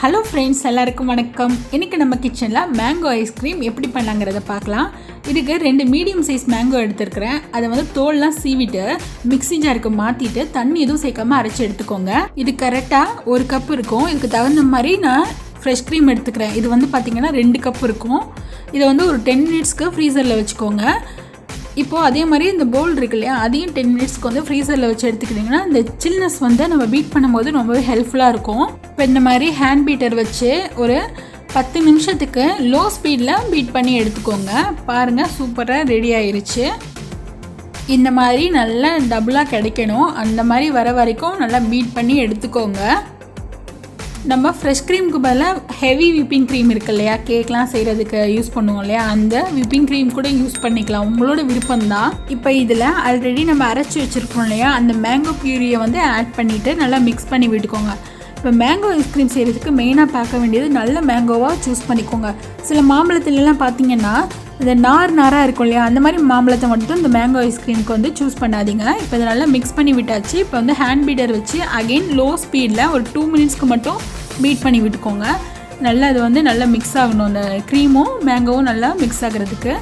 Hello friends, எல்லாருக்கும் வணக்கம். இன்றைக்கி நம்ம கிச்சனில் மேங்கோ ஐஸ்கிரீம் எப்படி பண்ணலாங்கிறத பார்க்கலாம். இதுக்கு 2 மீடியம் சைஸ் மேங்கோ எடுத்துருக்கிறேன். அதை வந்து தோல்லாம் சீவிட்டு மிக்ஸி ஜாருக்கு மாற்றிட்டு தண்ணி எதுவும் சேர்க்காமல் அரைச்சி எடுத்துக்கோங்க. இது கரெக்டாக 1 கப் இருக்கும். இதுக்கு தகுந்த மாதிரி நான் ஃப்ரெஷ் க்ரீம் எடுத்துக்கிறேன். இது வந்து பார்த்திங்கன்னா 2 கப் இருக்கும். இதை வந்து ஒரு 10 மினிட்ஸ்க்கு ஃப்ரீசரில் வச்சுக்கோங்க. இப்போது அதே மாதிரி இந்த பவுல் இருக்கு இல்லையா, அதையும் 10 மினிட்ஸ்க்கு வந்து ஃப்ரீசரில் வச்சு எடுத்துக்கிட்டிங்கன்னா இந்த சில்னஸ் வந்து நம்ம பீட் பண்ணும்போது ரொம்பவே ஹெல்ப்ஃபுல்லாக இருக்கும். இப்போ இந்த மாதிரி ஹேண்ட் பீட்டர் வச்சு ஒரு 10 நிமிஷத்துக்கு லோ ஸ்பீடில் பீட் பண்ணி எடுத்துக்கோங்க. பாருங்கள், சூப்பராக ரெடி ஆயிருச்சு. இந்த மாதிரி நல்லா டபுளாக கிடைக்கணும். அந்த மாதிரி வர வரைக்கும் நல்லா பீட் பண்ணி எடுத்துக்கோங்க. நம்ம ஃப்ரெஷ் க்ரீமுக்கு பதிலாக ஹெவி விப்பிங் க்ரீம் இருக்கு இல்லையா, கேக்லாம் செய்கிறதுக்கு யூஸ் பண்ணுவோம் இல்லையா, அந்த விப்பிங் க்ரீம் கூட யூஸ் பண்ணிக்கலாம், உங்களோட விருப்பம்தான். இப்போ இதில் ஆல்ரெடி நம்ம அரைச்சி வச்சுருக்கோம் இல்லையா, அந்த மேங்கோ பியூரியை வந்து ஆட் பண்ணிவிட்டு நல்லா மிக்ஸ் பண்ணி விட்டுக்கோங்க. இப்போ மேங்கோ ஐஸ்கிரீம் செய்கிறதுக்கு மெயினாக பார்க்க வேண்டியது நல்ல மேங்கோவாக சூஸ் பண்ணிக்கோங்க. சில மாம்பழத்துலலாம் பார்த்தீங்கன்னா இந்த நாராக இருக்கும் இல்லையா, அந்த மாதிரி மாம்பழத்தை மட்டும் இந்த மேங்கோ ஐஸ்கிரீமுக்கு வந்து சூஸ் பண்ணாதீங்க. இப்போ இதை நல்லா மிக்ஸ் பண்ணி விட்டாச்சு. இப்போ வந்து ஹேண்ட் பீட்டர் வச்சு அகெயின் லோ ஸ்பீடில் ஒரு 2 மினிட்ஸ்க்கு மட்டும் பீட் பண்ணி விட்டுக்கோங்க. நல்லா அது வந்து நல்லா மிக்ஸ் ஆகணும், அந்த க்ரீமும் மேங்கோவும் நல்லா மிக்ஸ் ஆகிறதுக்கு.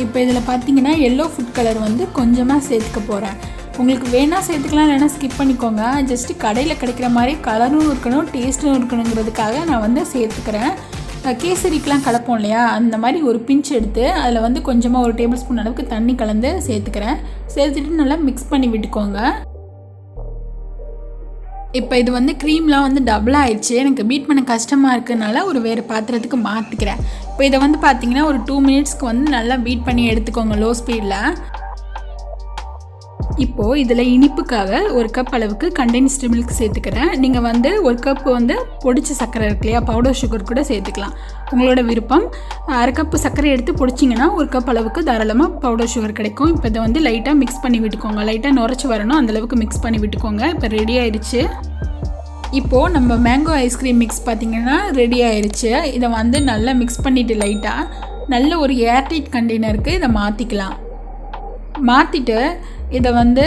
இப்போ இதில் பார்த்தீங்கன்னா எல்லோ ஃபுட் கலர் வந்து கொஞ்சமாக சேர்த்துக்க போகிறேன். உங்களுக்கு வேணால் சேர்த்துக்கலாம், இல்லைன்னா ஸ்கிப் பண்ணிக்கோங்க. ஜஸ்ட்டு கடையில் கிடைக்கிற மாதிரி கலரும் இருக்கணும், டேஸ்ட்டும் இருக்கணுங்கிறதுக்காக நான் வந்து சேர்த்துக்கிறேன். கேசரிக்கெலாம் கலப்போம் இல்லையா, அந்த மாதிரி ஒரு பிஞ்ச் எடுத்து அதில் வந்து கொஞ்சமாக ஒரு டேபிள் ஸ்பூன் அளவுக்கு தண்ணி கலந்து சேர்த்துக்கிறேன். சேர்த்துட்டு நல்லா மிக்ஸ் பண்ணி விட்டுக்கோங்க. இப்போ இது வந்து க்ரீம்லாம் வந்து டபுளாக ஆயிடுச்சு. எனக்கு பீட் பண்ண கஷ்டமாக இருக்குதுனால ஒரு வேறு பாத்திரத்துக்கு மாற்றிக்கிறேன். இப்போ இதை வந்து பார்த்திங்கன்னா ஒரு 2 மினிட்ஸ்க்கு வந்து நல்லா பீட் பண்ணி எடுத்துக்கோங்க லோ ஸ்பீடில். இப்போது இதில் இனிப்புக்காக 1 கப் அளவுக்கு கண்டென்ஸ்டு மில்க் சேர்த்துக்கிறேன். நீங்கள் வந்து 1 கப் வந்து பொடிச்ச சர்க்கரை இருக்கு இல்லையா, பவுடர் சுகர் கூட சேர்த்துக்கலாம், உங்களோட விருப்பம். 1/2 கப் சர்க்கரை எடுத்து பொடிச்சிங்கன்னா 1 கப் அளவுக்கு தாராளமாக பவுடர் சுகர் கிடைக்கும். இப்போ இதை வந்து லைட்டாக மிக்ஸ் பண்ணி விட்டுக்கோங்க. லைட்டாக நுரைச்சி வரணும், அந்தளவுக்கு மிக்ஸ் பண்ணி விட்டுக்கோங்க. இப்போ ரெடி ஆயிடுச்சு. இப்போது நம்ம மேங்கோ ஐஸ்கிரீம் மிக்ஸ் பார்த்திங்கன்னா ரெடி ஆயிடுச்சு. இதை வந்து நல்லா மிக்ஸ் பண்ணிவிட்டு லைட்டாக நல்ல ஒரு ஏர்டைட் கண்டெய்னருக்கு இதை மாற்றிட்டு இதை வந்து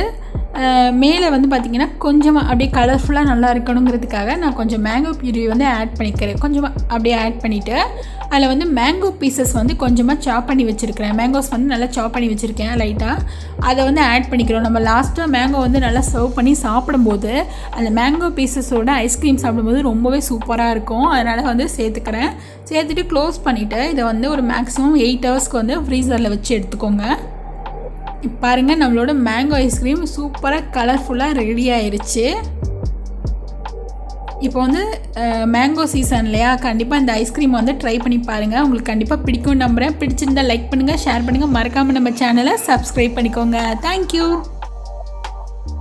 மேலே வந்து பார்த்திங்கன்னா கொஞ்சமாக அப்படியே கலர்ஃபுல்லாக நல்லா இருக்கணுங்கிறதுக்காக நான் கொஞ்சம் மேங்கோ பியூரி வந்து ஆட் பண்ணிக்கிறேன். கொஞ்சமாக அப்படியே ஆட் பண்ணிவிட்டு அதில் வந்து மேங்கோ பீசஸ் வந்து கொஞ்சமாக சாப் பண்ணி வச்சுருக்கிறேன். மேங்கோஸ் வந்து நல்லா சாப் பண்ணி வச்சுருக்கேன் லைட்டாக. அதை வந்து ஆட் பண்ணிக்கிறோம். நம்ம லாஸ்ட்டாக மேங்கோ வந்து நல்லா சர்வ் பண்ணி சாப்பிடும்போது அந்த மேங்கோ பீசஸோட ஐஸ்கிரீம் சாப்பிடும்போது ரொம்பவே சூப்பராக இருக்கும். அதனால் வந்து சேர்த்துக்கிறேன். சேர்த்துட்டு க்ளோஸ் பண்ணிவிட்டு இதை வந்து ஒரு மேக்ஸிமம் 8 ஹவர்ஸ்க்கு வந்து ஃப்ரீசரில் வச்சு எடுத்துக்கோங்க. இப்போ பாருங்கள், நம்மளோட மேங்கோ ஐஸ்கிரீம் சூப்பராக கலர்ஃபுல்லாக ரெடி ஆயிடுச்சு. இப்போ வந்து மேங்கோ சீசன் இல்லையா, கண்டிப்பாக இந்த ஐஸ்கிரீம் வந்து ட்ரை பண்ணி பாருங்கள். உங்களுக்கு கண்டிப்பாக பிடிக்கும் நம்புகிறேன். பிடிச்சிருந்தால் லைக் பண்ணுங்கள், ஷேர் பண்ணுங்கள். மறக்காமல் நம்ம சேனலை சப்ஸ்கிரைப் பண்ணிக்கோங்க. தேங்க்யூ.